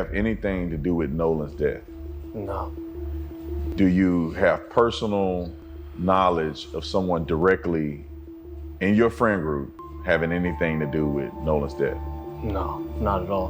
have anything to do with Nolan's death? No. Do you have personal knowledge of someone directly in your friend group having anything to do with Nolan's death? No, not at all.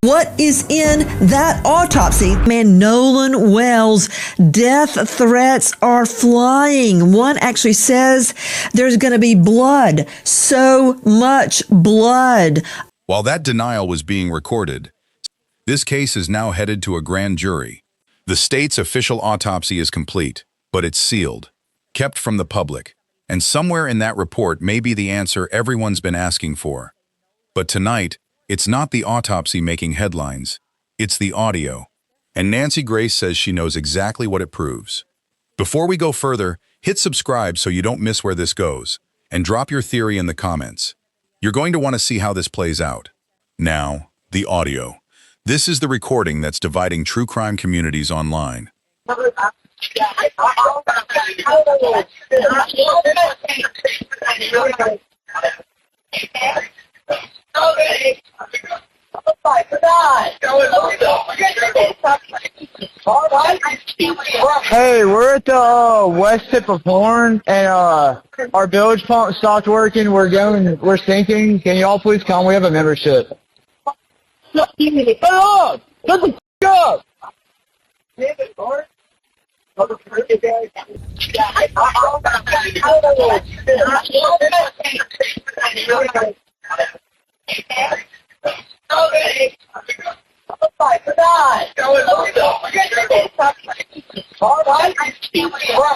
What is in that autopsy? Man, Nolan Wells, death threats are flying. One actually says there's going to be blood, so much blood. While that denial was being recorded, this case is now headed to a grand jury. The state's official autopsy is complete, but it's sealed, kept from the public, and somewhere in that report may be the answer everyone's been asking for. But tonight, it's not the autopsy making headlines, it's the audio. And Nancy Grace says she knows exactly what it proves. Before we go further, hit subscribe so you don't miss where this goes, and drop your theory in the comments. You're going to want to see how this plays out. Now, the audio. This is the recording that's dividing true crime communities online. Hey, we're at the west tip of Horn, and our bilge pump stopped working. We're sinking. Can you all please come? We have a membership. Shut up! Shut the f*** up!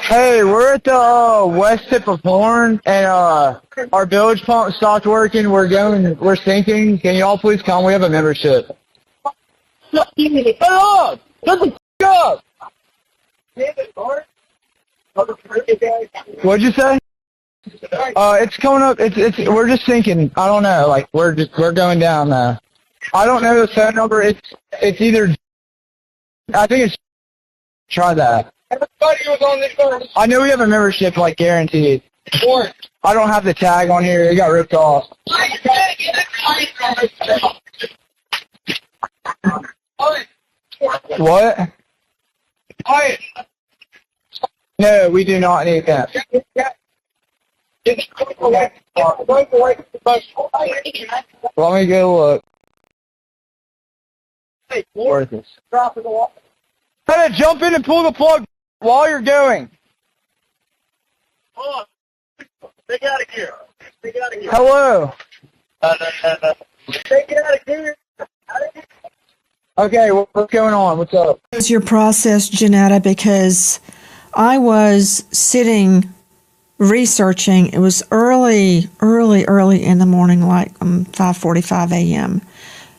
Hey, we're at the west tip of Horn, and our bilge pump stopped working. We're sinking. Can you all please come? We have a membership. Shut up! Shut the f*** up! What'd you say? It's coming up. We're just sinking. I don't know. Like we're going down. I don't know the phone number. It's either. I think it's. Try that. Everybody was on this phone. I know we have a membership, like guaranteed. I don't have the tag on here. It got ripped off. What? No, we do not need that. Let me go look. Worth it. Hey, jump in and pull the plug while you're going. Hold on. Take it out of here. Take it out of here. Hello. Take it out of here. Okay, what's going on? What's up? What's your process, Janetta? Because I was sitting researching. It was early in the morning, like 5:45 a.m.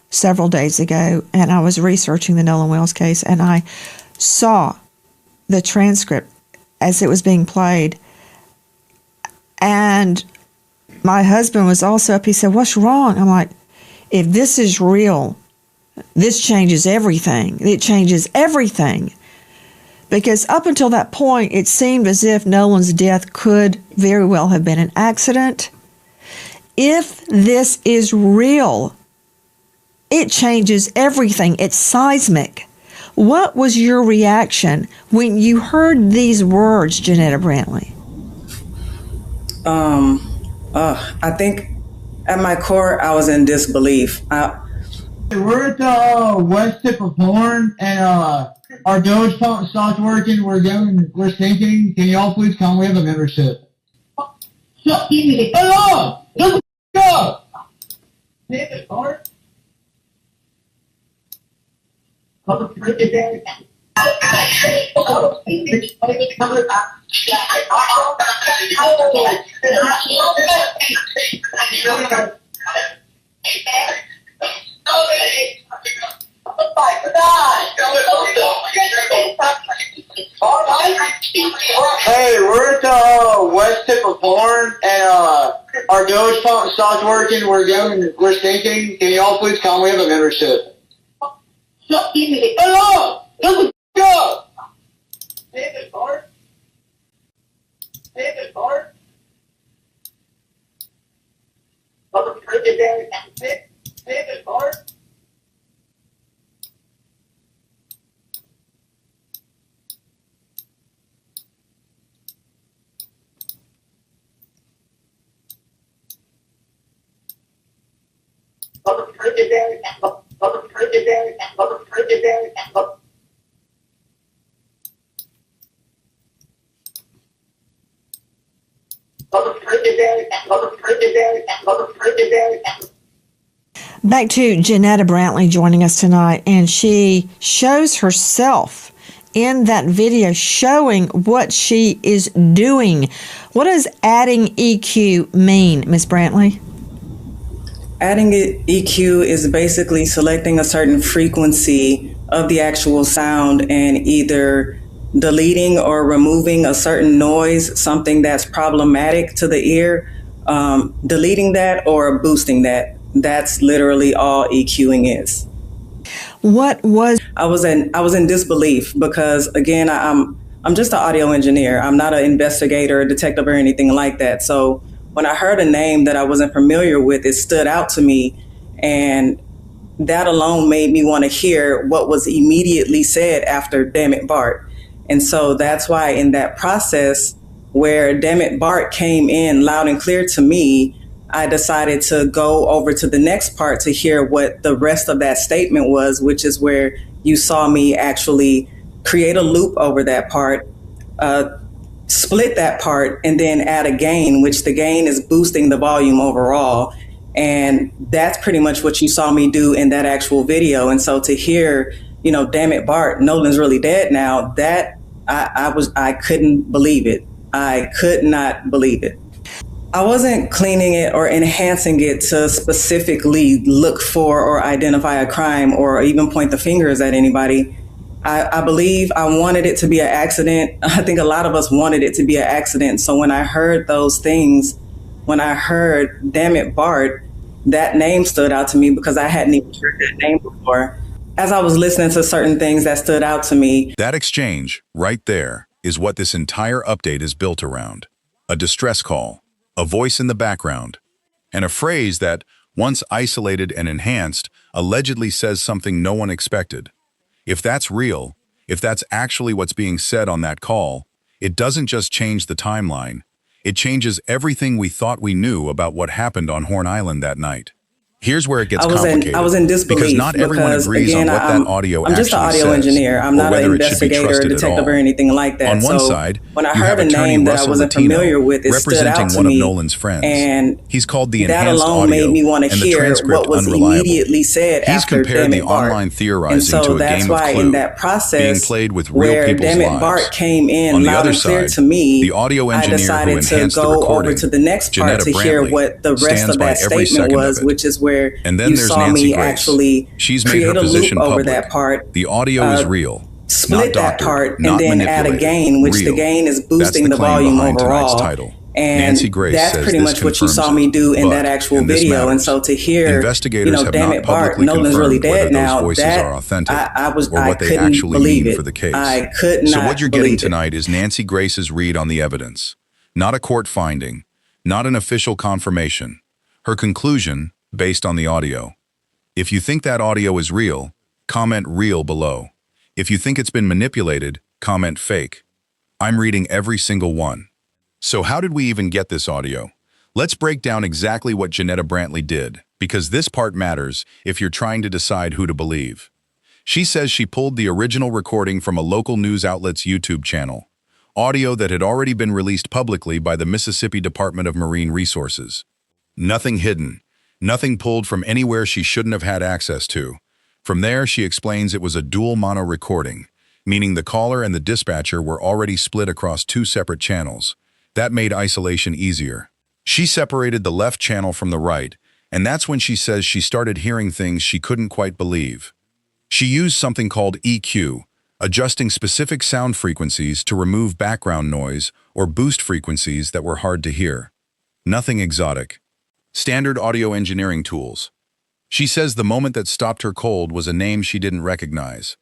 several days ago, and I was researching the Nolan Wells case, and I saw the transcript as it was being played. And my husband was also up. He said, "What's wrong?" I'm like, if this is real, this changes everything. It changes everything. Because up until that point, it seemed as if Nolan's death could very well have been an accident. If this is real, it changes everything. It's seismic. What was your reaction when you heard these words, Janetta Brantley? I think at my core, I was in disbelief. We're at the west tip of Horn, and our bilge pump stopped working. We're sinking. Can you all please come? We have a membership. Shut up! Shut the f*** up! Hey, we're at the west tip of Horn, and our bilge pump stopped working. We're sinking. Can you all please come? We have a membership. Shut up! Shut the up! David Bart? David Bart? David Bart? Back to Janetta Brantley joining us tonight, and she shows herself in that video showing what she is doing. What does adding EQ mean, Ms. Brantley? Adding EQ is basically selecting a certain frequency of the actual sound and either deleting or removing a certain noise, something that's problematic to the ear, deleting that or boosting that. That's literally all EQing is. What was I was in disbelief because again, I'm just an audio engineer. I'm not an investigator, a detective, or anything like that. So when I heard a name that I wasn't familiar with, it stood out to me, and that alone made me want to hear what was immediately said after "Damn it, Bart." And so that's why in that process where "Damn it, Bart" came in loud and clear to me, I decided to go over to the next part to hear what the rest of that statement was, which is where you saw me actually create a loop over that part, split that part, and then add a gain, which the gain is boosting the volume overall. And that's pretty much what you saw me do in that actual video. And so to hear, "Damn it, Bart, Nolan's really dead now," that I couldn't believe it. I could not believe it. I wasn't cleaning it or enhancing it to specifically look for or identify a crime or even point the fingers at anybody. I believe I wanted it to be an accident. I think a lot of us wanted it to be an accident. So when I heard those things, when I heard "Damn it, Bart," that name stood out to me because I hadn't even heard that name before. As I was listening to certain things that stood out to me. That exchange, right there, is what this entire update is built around. A distress call, a voice in the background, and a phrase that, once isolated and enhanced, allegedly says something no one expected. If that's real, if that's actually what's being said on that call, it doesn't just change the timeline. It changes everything we thought we knew about what happened on Horn Island that night. Here's where it gets complicated. I was in disbelief because not everyone agrees again, on what that audio I'm just an actually audio says, engineer. I'm or not an whether it should be investigator or trusted at detective all. or anything like that. On one So side, when I you heard have a attorney name that I Russell wasn't Latino, familiar with, it stood out representing to one of me, Nolan's friends. and He's called the that enhanced alone audio made me want to and the hear transcript what was unreliable. immediately said He's after compared "Damn the it, Bart." online And theorizing so to a that's game of why Clue, in that process being played with real where people's "Damn it, lives. Bart" came in On the loud other and clear side, to me, the audio I engineer who decided to enhanced the go recording, over to the next part Janetta to hear Brantley, what the rest stands of by that every statement second was, of it. which is where And then you there's saw Nancy me Grace. actually She's made create her a loop position over public. that part. The audio is real, Split not that doctored, part not and then add a manipulated. gain, which Real. the gain is That's boosting the the claim volume behind tonight's overall. title. And Nancy Grace that's says pretty this much what you confirms saw it. me do in But, that actual and this video. And matters, so to hear, investigators have "Damn not it, Bart, publicly Nolan's really confirmed whether dead now," those voices that are authentic I or what they couldn't actually believe mean it. for the case. I could not So what you're getting believe it. tonight is Nancy Grace's read on the evidence, not a court finding, not an official confirmation. Her conclusion, based on the audio. If you think that audio is real, comment "real" below. If you think it's been manipulated, comment "fake." I'm reading every single one. So how did we even get this audio? Let's break down exactly what Janetta Brantley did, because this part matters if you're trying to decide who to believe. She says she pulled the original recording from a local news outlet's YouTube channel, audio that had already been released publicly by the Mississippi Department of Marine Resources. Nothing hidden, nothing pulled from anywhere she shouldn't have had access to. From there, she explains it was a dual mono recording, meaning the caller and the dispatcher were already split across two separate channels. That made isolation easier. She separated the left channel from the right, and that's when she says she started hearing things she couldn't quite believe. She used something called EQ, adjusting specific sound frequencies to remove background noise or boost frequencies that were hard to hear. Nothing exotic. Standard audio engineering tools. She says the moment that stopped her cold was a name she didn't recognize.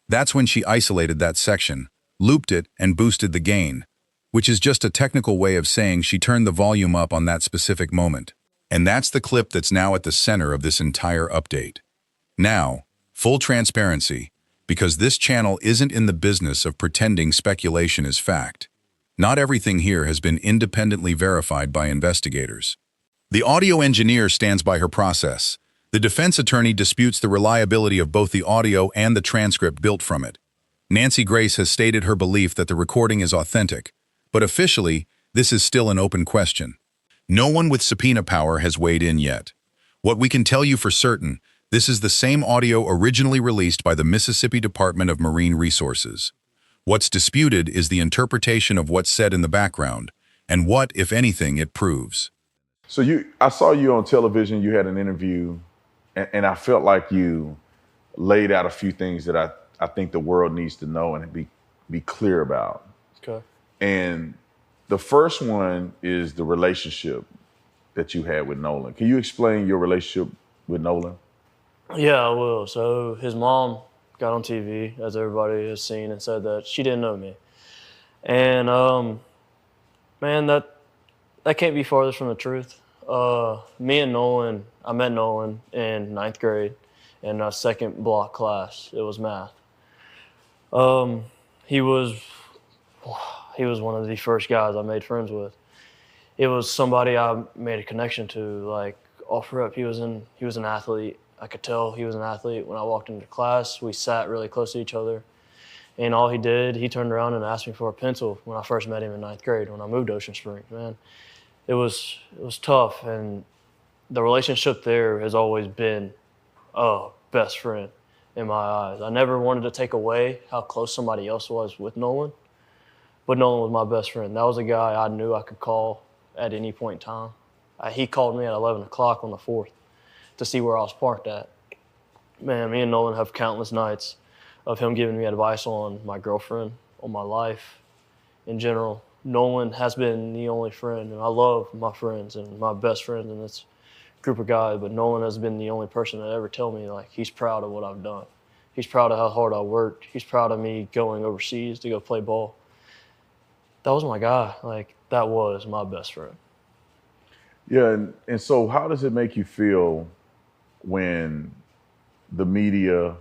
That's when she isolated that section, looped it, and boosted the gain, which is just a technical way of saying she turned the volume up on that specific moment. And that's the clip that's now at the center of this entire update. Now, full transparency, because this channel isn't in the business of pretending speculation is fact. Not everything here has been independently verified by investigators. The audio engineer stands by her process. The defense attorney disputes the reliability of both the audio and the transcript built from it. Nancy Grace has stated her belief that the recording is authentic, but officially, this is still an open question. No one with subpoena power has weighed in yet. What we can tell you for certain, this is the same audio originally released by the Mississippi Department of Marine Resources. What's disputed is the interpretation of what's said in the background, and what, if anything, it proves. So I saw you on television, you had an interview, and I felt like you laid out a few things that I think the world needs to know and be clear about. Okay. And the first one is the relationship that you had with Nolan. Can you explain your relationship with Nolan? Yeah, I will. So his mom got on TV, as everybody has seen, and said that she didn't know me. And man, that can't be farthest from the truth. Me and Nolan, I met Nolan in 9th grade in a second block class. It was math. He was one of the first guys I made friends with. It was somebody I made a connection to, like off rip. He was an athlete. I could tell he was an athlete. When I walked into class, we sat really close to each other. And all he did, he turned around and asked me for a pencil when I first met him in 9th grade when I moved to Ocean Springs, man. It was tough, and the relationship there has always been a best friend in my eyes. I never wanted to take away how close somebody else was with Nolan, but Nolan was my best friend. That was a guy I knew I could call at any point in time. He called me at 11 o'clock on the 4th to see where I was parked at. Man, me and Nolan have countless nights of him giving me advice on my girlfriend, on my life in general. Nolan has been the only friend, and I love my friends and my best friends in this group of guys, but Nolan has been the only person that ever tell me, like, he's proud of what I've done. He's proud of how hard I worked. He's proud of me going overseas to go play ball. That was my guy. Like, that was my best friend. Yeah, and so how does it make you feel when the media,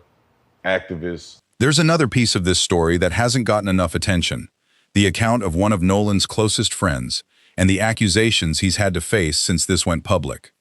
activists... There's another piece of this story that hasn't gotten enough attention. The account of one of Nolan's closest friends and the accusations he's had to face since this went public.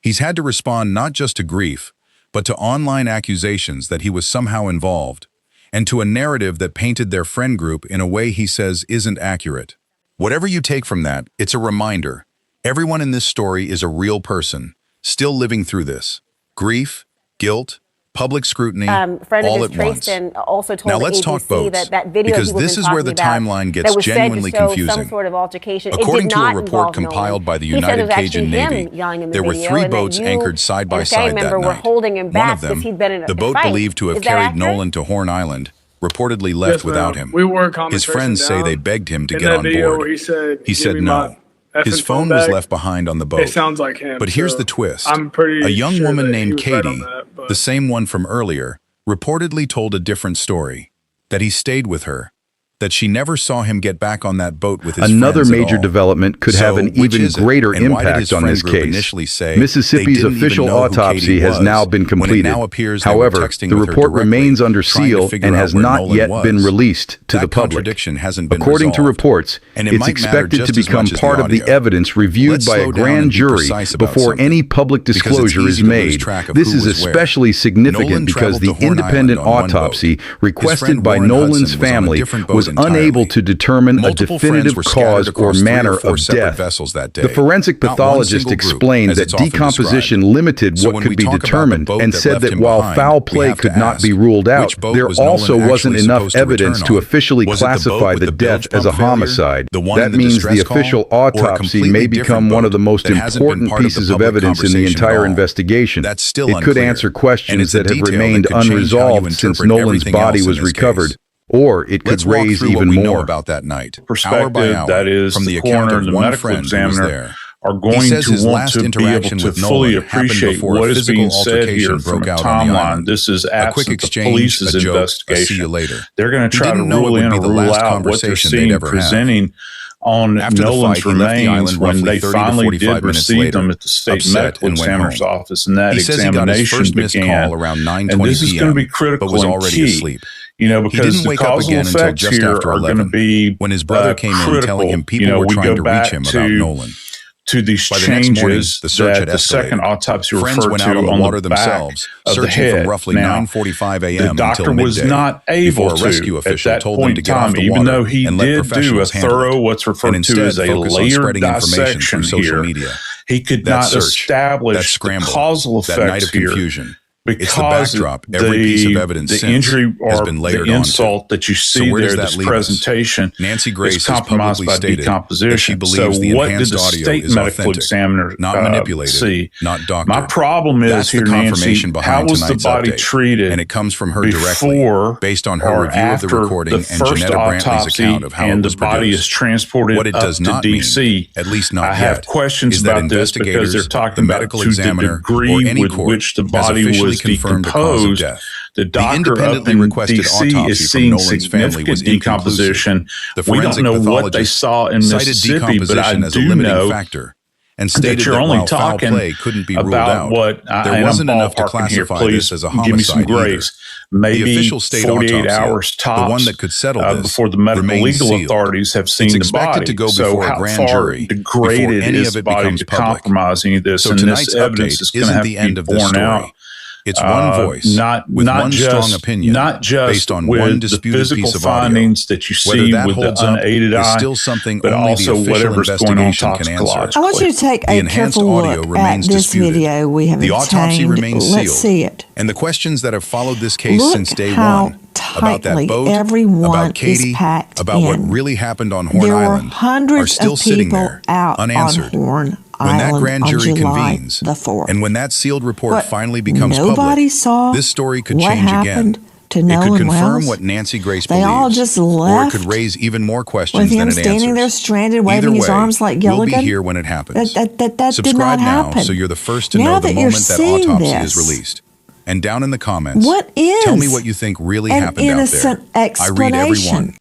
He's had to respond not just to grief, but to online accusations that he was somehow involved, and to a narrative that painted their friend group in a way he says isn't accurate. Whatever you take from that, it's a reminder. Everyone in this story is a real person, still living through this. Grief, guilt, public scrutiny, friend all of at his, once. Tristan, also told Now let's talk ABC boats, that video because he was this is where the timeline gets that was genuinely said to show confusing. Some sort of altercation. According it did to a not report involve compiled Nolan. by the He said it United was Cajun actually him Navy, yelling in the there were video, 3 and that boats you anchored side by and a side family that member were night. holding him One back of them, because he'd been in the a boat fight. believed to have Is that carried accurate? Nolan to Horn Island, reportedly left Yes, ma'am. without him. We were calming His friends Tristan say they down. begged him to In get that on video board. where he said He me no. my His effing phone was back, left behind on the boat. It sounds like him. But here's so the twist. I'm pretty A young sure woman that he named was right on Katie, that, but the same one from earlier, reportedly told a different story. That he stayed with her. That she never saw him get back on that boat with his Another friends at major all. development could have an which even is it? greater And why did his impact on friend this group case. initially say Mississippi's they didn't even official know who autopsy Katie has was, now been when it completed. now appears they were However, texting the with her report directly, remains under trying to seal figure and out has where not Nolan yet was. been released to That the public. contradiction hasn't been According to resolved. reports, And it it's might matter expected to just as become much as part the of the audio. evidence reviewed Let's by a slow down grand and be jury precise about before something, any public because it's disclosure is easy to lose made. track of This who is was where. especially significant Nolan because traveled the to Horn independent Island on one autopsy boat. His requested friend by Warren Nolan's Hudson was on a family different boat was entirely. unable to determine Multiple a definitive friends were scattered cause or across 3 manner or 4 of separate death. vessels that day. The forensic Not one pathologist single group, explained as that it's often decomposition described. limited So what when could we be talk about the determined boat and that said left that him while behind, foul we play have to could not ask, be ruled out, which boat there was Nolan also wasn't actually enough supposed to evidence return to on? officially Was it the boat classify with the the death bilge as a pump failure, homicide. the one That in the means distress the call, official or a autopsy completely may different become one of boat the most that hasn't been important part of the pieces of public evidence in the conversation at entire all? investigation. That's still It could unclear. answer And questions it's a that have detail that remained could change how you unresolved since interpret Nolan's everything body else in was this recovered. case. Or it could Let's walk raise through what even we know more. about that night, hour Perspective, by hour, that is, from the the account coroner of and the one medical friend who was examiner there. are He going says to his want last to be able interaction to with fully Nolan happened appreciate before a what is physical being said altercation here from broke a out on the timeline. island. This is A quick absent the exchange, police's a joke, a investigation. see you later. They're going to He try to didn't know it rule would in be or the rule last out what they're conversation they'd seeing ever have. presenting on After the Nolan's fight, he left the remains island when roughly they 30 to finally 45 did minutes receive later, them at the state upset medical and went examiner's home. office, and that He says he got his examination first missed began. call around And 9:20 this is going to be p.m., critical but was and already key. asleep. You know, He because didn't the wake up causal again until effects just here after are going to 11, be when his brother came in telling him people were we trying go to back reach him about Nolan. to these By the next morning, changes the search that had the second escalated. autopsy Friends referred went to out on the on water the back themselves, of the searching head. from roughly Now, 9:45 the a.m. doctor until was midday, not able before a rescue to, at official that told them point to in get off time, the even water though he and let did do a professionals handle thorough, it, what's and referred to instead as a focus on layered spreading information through dissection social here, media. he could That not search, that establish the scramble, causal that night effects of here confusion, it's the because backdrop every piece of evidence the since injury has or been the layered insult onto. that you So see where does there, that this leave us? presentation, Nancy is Grace has compromised publicly by stated that she decomposition. So believes the what did enhanced the audio state is medical authentic, examiner not manipulated, see? not doctored. My problem is That's here, the confirmation Nancy, how behind was the tonight's body update, treated and it comes from her directly, before based on her or review of the after recording the and first Janetta Brantley's autopsy account of how it and was the body is produced. transported What it up does to not DC? mean, at least not I have yet, questions is that about this because investigators, they're the talking about medical to the examiner, or degree any with court which the has body officially was confirmed the cause of decomposed. death. The The doctor up independently in requested DC autopsy is from seeing Nolan's family was significant inconclusive. decomposition. The We don't forensic know what they pathologist saw in cited Mississippi, but I decomposition as a do limiting know factor and that stated you're that only while foul talking play couldn't be ruled about out, what, there and wasn't I'm enough to ballparking here, classify please this as a give me some homicide either. grace. The Maybe official state 48 autopsy, hours the one tops that could settle this, before the medical remains legal sealed. authorities have seen It's the expected body. to go So before a how grand far jury before degraded any is of the it body becomes to public. compromise any of this? So And this tonight's evidence update is going to isn't have the to be end of this borne out. story. It's one voice Not with one strong just opinion not just based on with one the disputed physical piece of audio. findings that you Whether see that with the holds up unaided is eye, still something but only the also official whatever's going on investigation can answer. toxicologically. I want you to take The a enhanced careful audio look at remains this disputed. video we have The autopsy obtained. remains Let's sealed. see it. And the questions that have followed this case Look since day how one about that tightly boat, everyone about Katie, is packed about what in. really happened on Horn There were Island are hundreds still of sitting people there out unanswered. on Horn When that Island grand on jury July convenes, the 4th. and when that sealed report But finally becomes nobody public, saw this story could what change happened again. to It Nolan could confirm Wells. what Nancy Grace They believes, all just or it left could raise even more questions with than him it standing there answers. stranded, Either waving his way, arms like we'll be Gilligan. here when it happens. That did Subscribe not now happen. so you're the first to Now know the that you're moment that seeing autopsy this, is released. And down in the comments, what is tell me what you think really an happened out there. innocent I read every explanation? one.